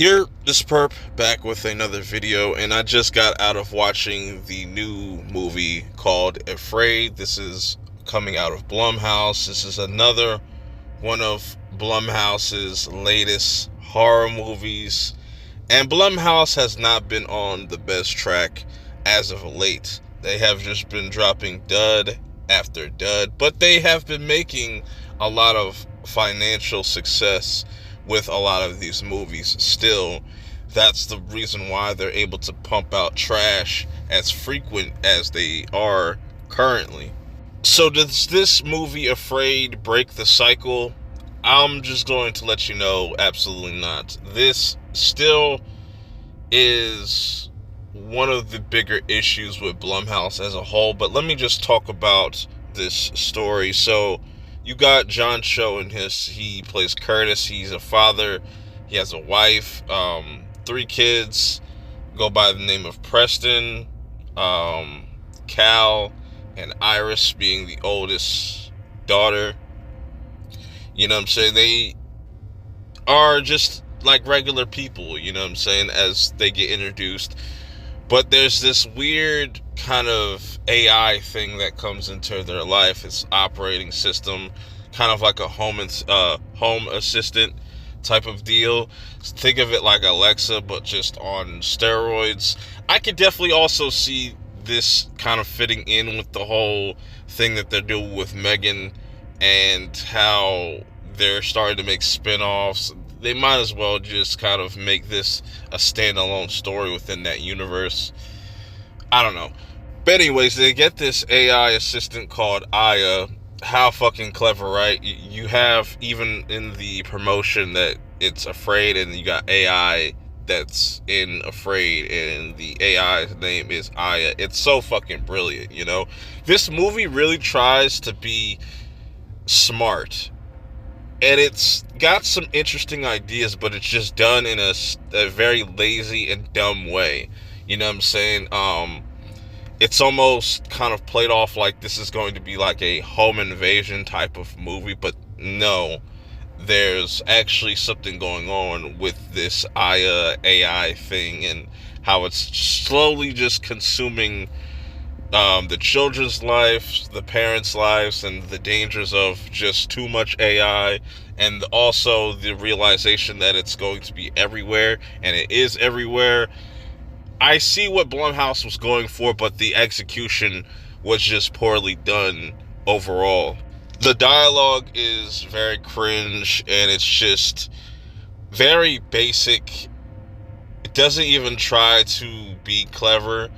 Here, this perp back with another video, and I just got out of watching the new movie called Afraid. This is coming out of Blumhouse. This is another one of Blumhouse's latest horror movies, and Blumhouse has not been on the best track as of late. They have just been dropping dud after dud, but they have been making a lot of financial success with a lot of these movies still. That's the reason why they're able to pump out trash as frequent as they are currently. So does this movie Afraid break the cycle? I'm just going to let you know, absolutely not. This still is one of the bigger issues with Blumhouse as a whole, but let me just talk about this story. So you got John Cho in he plays Curtis. He's a father. He has a wife, three kids, go by the name of Preston, Cal, and Iris being the oldest daughter. You know what I'm saying? They are just like regular people, you know what I'm saying, as they get introduced. But there's this weird kind of AI thing that comes into their life. It's operating system, kind of like a home assistant type of deal. Think of it like Alexa, but just on steroids. I could definitely also see this kind of fitting in with the whole thing that they're doing with Megan and how they're starting to make spin-offs. They might as well just kind of make this a standalone story within that universe. I don't know. But anyways, they get this AI assistant called Aya. How fucking clever, right? You have, even in the promotion, that it's Afraid, and you got AI that's in Afraid, and the AI's name is Aya. It's so fucking brilliant, you know? This movie really tries to be smart, and it's got some interesting ideas, but it's just done in a very lazy and dumb way. You know what I'm saying? It's almost kind of played off like this is going to be like a home invasion type of movie, but no, there's actually something going on with this AI thing, and how it's slowly just consuming the children's lives, the parents' lives, and the dangers of just too much AI, and also the realization that it's going to be everywhere, and it is everywhere. I see what Blumhouse was going for, but the execution was just poorly done overall. The dialogue is very cringe, and it's just very basic. It doesn't even try to be clever,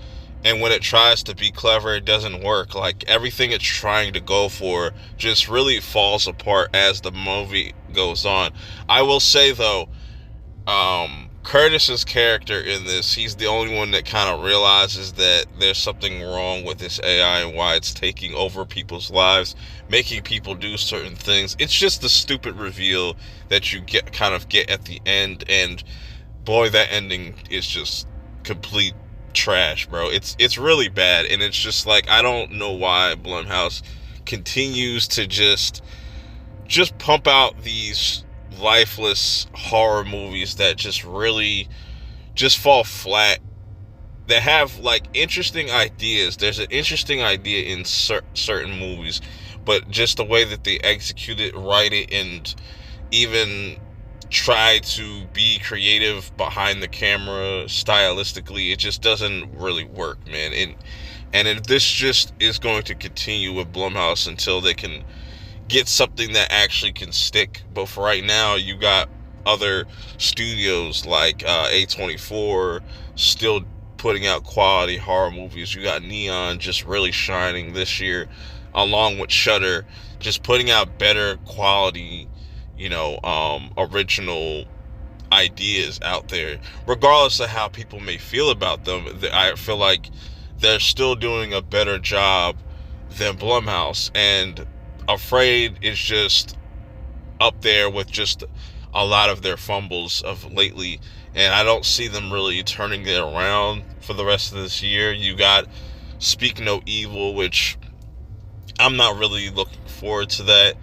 and when it tries to be clever, it doesn't work. Like, everything it's trying to go for just really falls apart as the movie goes on. I will say, though, Curtis's character in this, he's the only one that kind of realizes that there's something wrong with this AI and why it's taking over people's lives, making people do certain things. It's just the stupid reveal that you get at the end, and boy, that ending is just complete trash, bro. It's really bad, and it's just like, I don't know why Blumhouse continues to just pump out these lifeless horror movies that just really just fall flat. They have like interesting ideas. There's an interesting idea in certain movies, but just the way that they execute it, write it, and even try to be creative behind the camera stylistically, it just doesn't really work, man. This just is going to continue with Blumhouse until they can get something that actually can stick. But for right now, you got other studios like A24 still putting out quality horror movies. You got Neon just really shining this year, along with Shudder, just putting out better quality, original ideas out there. Regardless of how people may feel about them, I feel like they're still doing a better job than Blumhouse, and Afraid is just up there with just a lot of their fumbles of lately, and I don't see them really turning it around for the rest of this year. You got Speak No Evil, which I'm not really looking forward to that.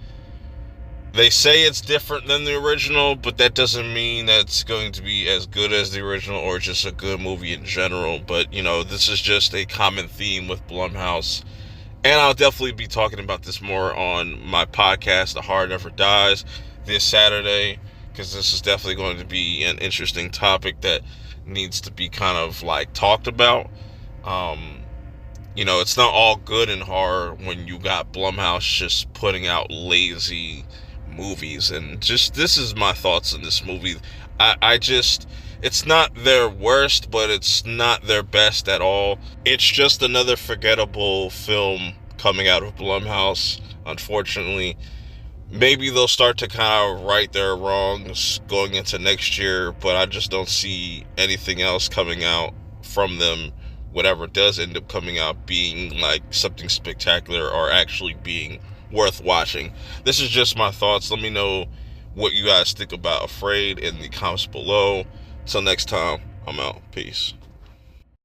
They say it's different than the original, but that doesn't mean that it's going to be as good as the original or just a good movie in general. But, this is just a common theme with Blumhouse. And I'll definitely be talking about this more on my podcast, The Horror Never Dies, this Saturday, because this is definitely going to be an interesting topic that needs to be kind of like talked about. Um, it's not all good in horror when you got Blumhouse just putting out lazy movies. And just, this is my thoughts on this movie. I just, it's not their worst, but it's not their best at all. It's just another forgettable film coming out of Blumhouse, unfortunately. Maybe they'll start to kind of right their wrongs going into next year, but I just don't see anything else coming out from them, whatever does end up coming out, being like something spectacular or actually being worth watching. This is just my thoughts. Let me know what you guys think about Afraid in the comments below. Till next time, I'm out. Peace.